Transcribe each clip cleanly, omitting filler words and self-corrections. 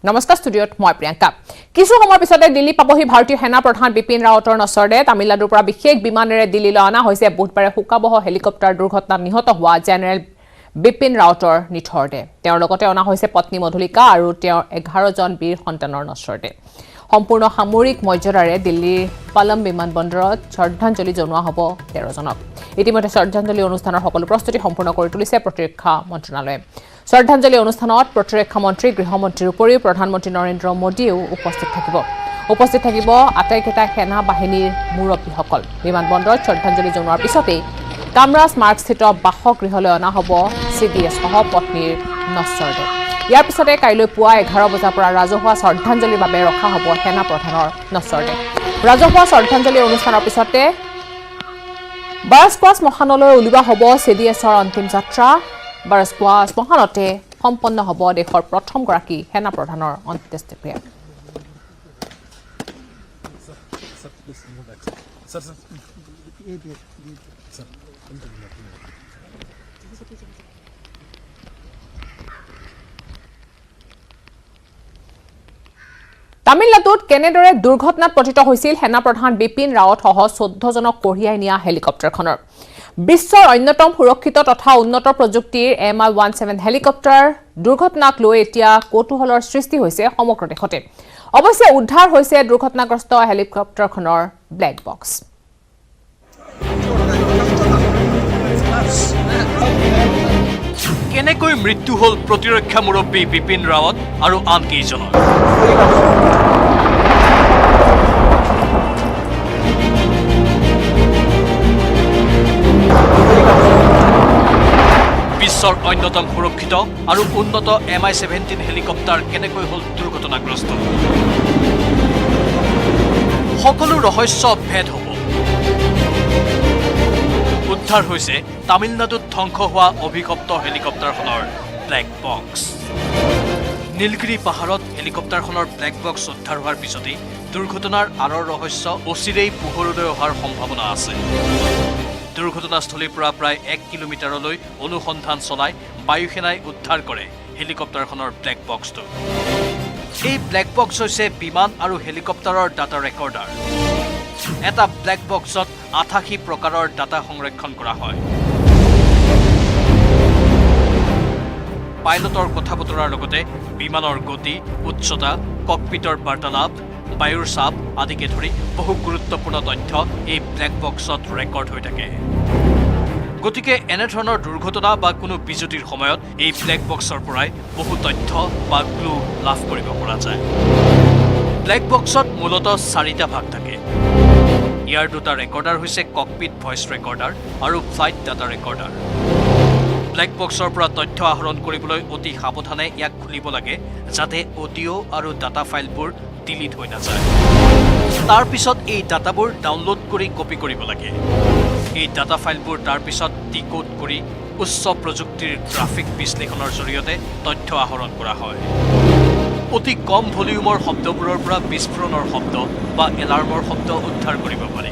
নমস্কাৰ ষ্টুডিঅ'ত মই প্ৰিয়ংকা কিছু সময়ৰ পিছতে দিল্লী পাবহি ভাৰতীয় সেনা প্ৰধান বিপিন ৰাৱতৰ নচৰদে তামিলনাডুৰ পৰা বিশেষ বিমানেৰে দিল্লীলৈ অনা হৈছে বুধবাৰে শোকাবহ হেলিকপ্টাৰ দুৰ্ঘটনাত নিহত হোৱা জেনেৰেল বিপিন ৰাৱতৰ নিথৰদে তেওঁৰ লগতে অনা হৈছে পত্নী মধুলিকা আৰু তেওঁৰ 11 জন বীৰ সন্তানৰ নচৰদে সম্পূৰ্ণ সামৰিক মৰ্যাদাৰে দিল্লীৰ পালম বিমানবন্দৰত শ্ৰদ্ধাঞ্জলি জনোৱা হ'ব 13 জনক ইতিমধ্যে শ্ৰদ্ধাঞ্জলি অনুষ্ঠানৰ সকলো প্ৰস্তুতি সম্পূৰ্ণ কৰি তুলিছে প্ৰতিৰক্ষা মন্ত্ৰালয়ে শ্ৰদ্ধাঞ্জলি অনুষ্ঠানত প্ৰতিৰক্ষা মন্ত্ৰী গৃহমন্ত্ৰীৰ উপৰিও প্ৰধানমন্ত্ৰী নৰেন্দ্ৰ মোদীও উপস্থিত থাকিব আটাইকেইটা সেনা বাহিনীৰ মুৰব্বীসকল বিমানবন্দৰত শ্ৰদ্ধাঞ্জলি জনোৱাৰ পিছতেই কামৰাজ মাৰ্গস্থিত বাসগৃহলৈ অনা হ'ব চিডিএছ সহ পত্নীৰ নচৰদে ইয়াৰ পিছতে কাইলৈ পুৱা 11 বজাৰ পৰা ৰাজহুৱা শ্ৰদ্ধাঞ্জলিৰ বাবে ৰখা হ'ব সেনা প্ৰধানৰ নচৰদে ৰাজহুৱা শ্ৰদ্ধাঞ্জলি অনুষ্ঠানৰ পিছতে বাৰস্কোৱা শ্মশানলৈ উলিওৱা হ'ব চিডিএছৰ অন্তিম যাত্ৰা বাৰস্কোৱা শ্মশানতে সম্পন্ন হ'ব দেশৰ প্ৰথমগৰাকী সেনা প্ৰধানৰ অন্ত্যেষ্টিক্ৰিয়া তামিলনাডুত কেনেদৰে দুৰ্ঘটনাত পতিত হৈছিল সেনা প্ৰধান বিপিন ৰাৱত সহ 14 জনক কঢ়িয়াই নিয়া হেলিকপ্টাৰখনৰ বিশ্বৰ অন্যতম সুৰক্ষিত তথা উন্নত প্ৰযুক্তিৰ MI-17 হেলিকপ্টাৰ দুৰ্ঘটনাক লৈ এতিয়া কৌতূহলৰ সৃষ্টি হৈছে সমগ্ৰ দেশতে অৱশ্যে উদ্ধাৰ হৈছে দুৰ্ঘটনাগ্ৰস্ত হেলিকপ্টাৰখনৰ ব্লেক বক্স কেনেকৈ মৃত্যু হল প্ৰতিৰক্ষা মুৰব্বী বিপিন ৰাৱত আৰু আন কেইজনৰ বিশ্বৰ অন্যতম সুৰক্ষিত আৰু উন্নত MI-17 হেলিকপ্টাৰ কেনেকৈ হল দুৰ্ঘটনাগ্ৰস্ত সকলো ৰহস্য ভেদ হ'ব উদ্ধাৰ হৈছে তামিলনাডুত ধ্বংস হোৱা অভিশপ্ত হেলিকপ্টাৰখনৰ ব্লেক বক্স নীলগিৰি পাহাৰত হেলিকপ্টাৰখনৰ ব্লেক বক্স উদ্ধাৰ হোৱাৰ পিছতেই দুৰ্ঘটনাৰ আঁৰৰ ৰহস্য অচিৰেই পোহৰলৈ অহাৰ সম্ভাৱনা আছে দুৰ্ঘটনাস্থলীৰ পৰা প্ৰায় 1 কিলোমিটাৰলৈ অনুসন্ধান চলাই বায়ুসেনাই উদ্ধাৰ কৰে হেলিকপ্টাৰখনৰ ব্লেক বক্সটো এই ব্লেক বক্স হৈছে বিমান আৰু হেলিকপ্টাৰৰ ডাটা ৰেকৰ্ডাৰ এটা ব্লেক বক্সত 88 প্ৰকাৰৰ ডাটা সংৰক্ষণ কৰা হয় পাইলটৰ কথা বতৰাৰ লগতে বিমানৰ গতি উচ্চতা ককপিটৰ বাৰ্তালাপ বায়ুৰ চাপ আদিকে ধৰি বহু গুৰুত্বপূৰ্ণ তথ্য এই ব্লেক বক্সত ৰেকৰ্ড হৈ থাকে গতিকে এনেধৰণৰ দুৰ্ঘটনা বা কোনো বিজুতিৰ সময়ত এই ব্লেক বক্সৰ পৰাই বহু তথ্য বা ক্লু লাভ কৰিব পৰা যায় ব্লেক বক্সত মূলতঃ 4টা ভাগ থাকে ইয়াৰ দুটা ৰেকৰ্ডাৰ হৈছে ককপিট ভইচ ৰেকৰ্ডাৰ আৰু ফ্লাইট ডাটা ৰেকৰ্ডাৰ ব্লেক বক্সৰ পৰা তথ্য আহৰণ কৰিবলৈ অতি সাৱধানে ইয়াক খুলিব লাগে যাতে অডিঅ' আৰু ডাটা ফাইলবোৰ ডিলিট হৈ নাযায় তাৰ পিছত এই ডাটাবোৰ ডাউনলোড কৰি কপি কৰিব লাগে এই ডাটা ফাইলবোৰ তাৰ পিছত ডিকোড কৰি উচ্চ প্ৰযুক্তিৰ গ্ৰাফিক বিশ্লেষণৰ জৰিয়তে তথ্য আহৰণ কৰা হয় অতি কম ভলিউমৰ শব্দবোৰৰ পৰা বিস্ফোৰণৰ শব্দ বা এলাৰ্মৰ শব্দ উদ্ধাৰ কৰিব পাৰি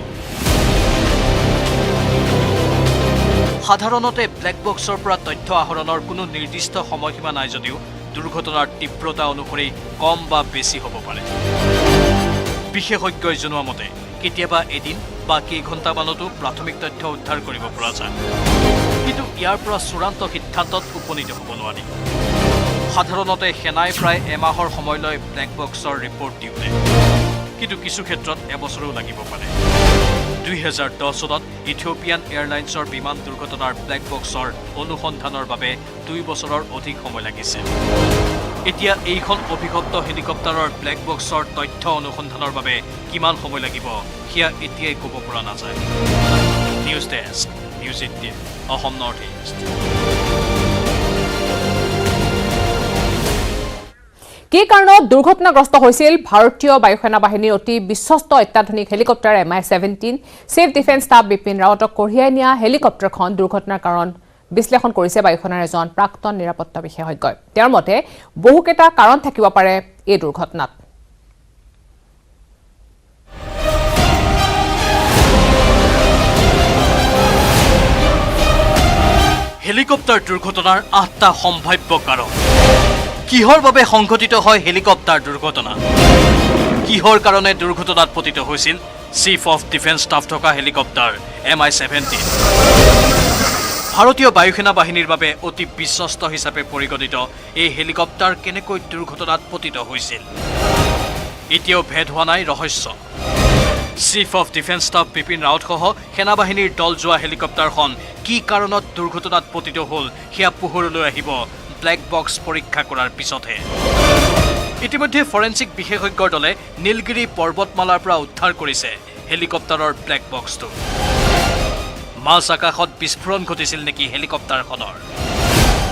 সাধাৰণতে ব্লেক বক্সৰ পৰা তথ্য আহৰণৰ কোনো নিৰ্দিষ্ট সময়সীমা নাই যদিও দুৰ্ঘটনাৰ তীব্ৰতা অনুসৰি কম বা বেছি হ'ব পাৰে বিশেষজ্ঞই জনোৱা মতে কেতিয়াবা এদিন বা কেইঘণ্টামানতো প্ৰাথমিক তথ্য উদ্ধাৰ কৰিব পৰা যায় কিন্তু ইয়াৰ পৰা চূড়ান্ত সিদ্ধান্তত উপনীত হ'ব নোৱাৰি সাধাৰণতে সেনাই প্ৰায় এমাহৰ সময়লৈ ব্লেক বক্সৰ ৰিপৰ্ট দিওঁতে কিন্তু কিছু ক্ষেত্ৰত এবছৰো লাগিব পাৰে 2010 চনত ইথিওপিয়ান এয়াৰলাইন্সৰ বিমান দুৰ্ঘটনাৰ ব্লেক বক্সৰ অনুসন্ধানৰ বাবে 2 বছৰৰ অধিক সময় লাগিছিল এতিয়া এইখন অভিশপ্ত হেলিকপ্টাৰৰ ব্লেক বক্সৰ তথ্য অনুসন্ধানৰ বাবে কিমান সময় লাগিব সেয়া এতিয়াই ক'ব পৰা নাযায় news desk news 18 Assam north east কি কাৰণত দুৰ্ঘটনাগ্ৰস্ত হৈছিল ভাৰতীয় বায়ুসেনা বাহিনীৰ অতি বিশ্বস্ত অত্যাধুনিক helicopter MI-17 chief defence staff Bipin ৰাৱতক কঢ়িয়াই নিয়া হেলিকপ্টাৰখন দুৰ্ঘটনাৰ কাৰণ বিশ্লেষণ কৰিছে বায়ুসেনাৰ এজন প্ৰাক্তন নিৰাপত্তা বিশেষজ্ঞই তেওঁৰ মতে বহুকেইটা কাৰণ থাকিব পাৰে এই দুৰ্ঘটনাত হেলিকপ্টাৰ দুৰ্ঘটনাৰ 8টা সম্ভাৱ্য কাৰণ কিহৰ বাবে সংঘটিত হয় হেলিকপ্টাৰ দুৰ্ঘটনা কিহৰ কাৰণে দুৰ্ঘটনাত পতিত হৈছিল চিফ অফ ডিফেন্স ষ্টাফ থকা হেলিকপ্টাৰ MI-17 ভাৰতীয় বায়ুসেনা বাহিনীৰ বাবে অতি বিশ্বস্ত হিচাপে পৰিগণিত এই হেলিকপ্টাৰ কেনেকৈ দুৰ্ঘটনাত পতিত হৈছিল এতিয়াও ভেদ হোৱা নাই ৰহস্য chief of defence staff Bipin ৰাৱতসহ সেনাবাহিনীৰ দল যোৱা হেলিকপ্টাৰখন কি কাৰণত দুৰ্ঘটনাত পতিত হ'ল সেয়া পোহৰলৈ আহিব ব্লেক বক্স পৰীক্ষা কৰাৰ পিছতহে ইতিমধ্যে ফৰেন্সিক বিশেষজ্ঞৰ দলে নীলগিৰি পৰ্বতমালাৰ পৰা উদ্ধাৰ কৰিছে হেলিকপ্টাৰৰ ব্লেক বক্সটো মাজ আকাশত বিস্ফোৰণ ঘটিছিল নেকি হেলিকপ্টাৰখনৰ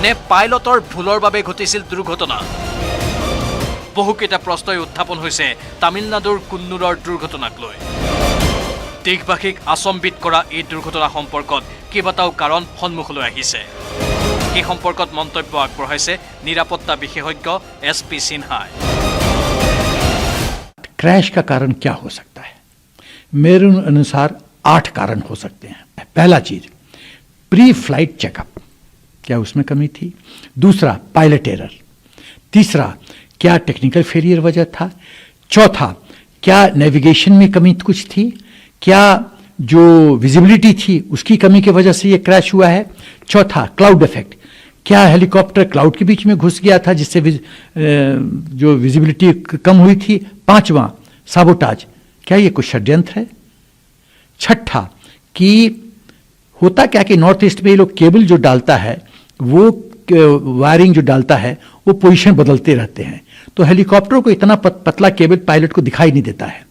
নে পাইলটৰ ভুলৰ বাবে ঘটিছিল দুৰ্ঘটনা বহুকেইটা প্ৰশ্নই উত্থাপন হৈছে তামিলনাডুৰ কুন্নুৰৰ দুৰ্ঘটনাক লৈ দেশবাসীক আচম্বিত কৰা এই দুৰ্ঘটনা সম্পৰ্কত কেইবাটাও কাৰণ সন্মুখলৈ আহিছে এই সম্পৰ্কত মন্তব্য আগবঢ়াইছে নিৰাপত্তা বিশেষজ্ঞ SP सिन्हाই क्रैश का कारण क्या हो सकता है मेरे अनुसार 8 कारण हो सकते हैं पहला चीज प्री फ्लाइट चेकअप क्या उसमें कमी थी दूसरा पायलट एरर तीसरा क्या टेक्निकल फेलियर वजह था चौथा क्या नेविगेशन में कमी कुछ थी क्या जो विजिबिलिटी थी उसकी कमी की वजह से ये क्रैश हुआ है चौथा क्लाउड इफेक्ट क्या हेलीकॉप्टर क्लाउड के बीच में घुस गया था जिससे जो विजिबिलिटी कम हुई थी पांचवा साबोटाज क्या ये कुछ षड्यंत्र है छठा कि होता क्या कि नॉर्थ ईस्ट में ये लोग केबल जो डालता है वो वायरिंग जो डालता है वो पोजीशन बदलते रहते हैं तो हेलीकॉप्टर को इतना पतला केबल पायलट को दिखाई नहीं देता है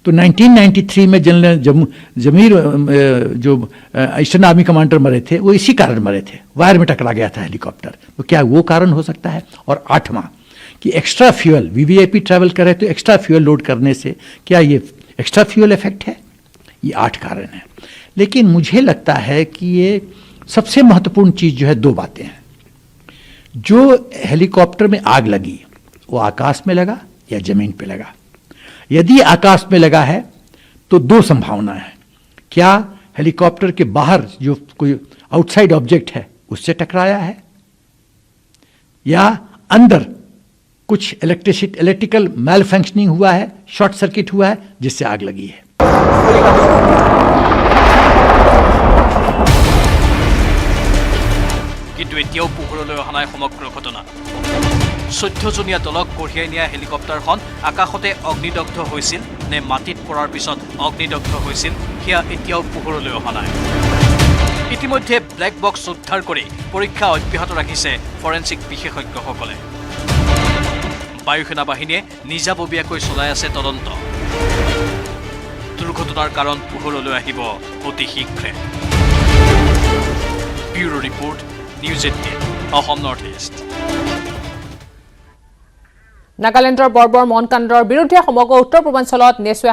तो 1993 में जनरल जमीर जो ईस्टर्न आर्मी कमांडर मरे थे वो इसी कारण मरे थे वायर में टकरा गया था हेलीकॉप्टर तो क्या वो कारण हो सकता है और आठवां कि एक्स्ट्रा फ्यूल VVIP ट्रैवल करे तो एक्स्ट्रा फ्यूल लोड करने से क्या ये एक्स्ट्रा फ्यूल इफेक्ट है ये 8 कारण है लेकिन मुझे लगता है कि ये सबसे महत्वपूर्ण चीज जो है 2 बातें हैं जो हेलीकॉप्टर में आग लगी वो आकाश में लगा या जमीन पे लगा यदि आकाश में लगा है तो 2 संभावना है क्या हेलीकॉप्टर के बाहर जो कोई आउटसाइड ऑब्जेक्ट है उससे टकराया है या अंदर कुछ इलेक्ट्रिकल मैल फंक्शनिंग हुआ है शॉर्ट सर्किट हुआ है जिससे आग लगी है কিন্তু এতিয়াও পোহৰলৈ অহা নাই সমগ্ৰ ঘটনা 14জনীয়া দলক কঢ়িয়াই নিয়া হেলিকপ্টাৰখন আকাশতে অগ্নিদগ্ধ হৈছিল নে মাটিত পৰাৰ পিছত অগ্নিদগ্ধ হৈছিল সেয়া এতিয়াও পোহৰলৈ অহা নাই ইতিমধ্যে ব্লেক বক্স উদ্ধাৰ কৰি পৰীক্ষা অব্যাহত ৰাখিছে ফৰেন্সিক বিশেষজ্ঞসকলে বায়ুসেনা বাহিনীয়ে নিজাববীয়াকৈ চলাই আছে তদন্ত দুৰ্ঘটনাৰ কাৰণ পোহৰলৈ আহিব অতি শীঘ্ৰে bureau report news 18 Assam north east নাগালেণ্ডৰ বৰ্বৰ মনকাণ্ডৰ বিৰুদ্ধে সমগ্ৰ উত্তৰ পূৰ্বাঞ্চলত নেচুৱে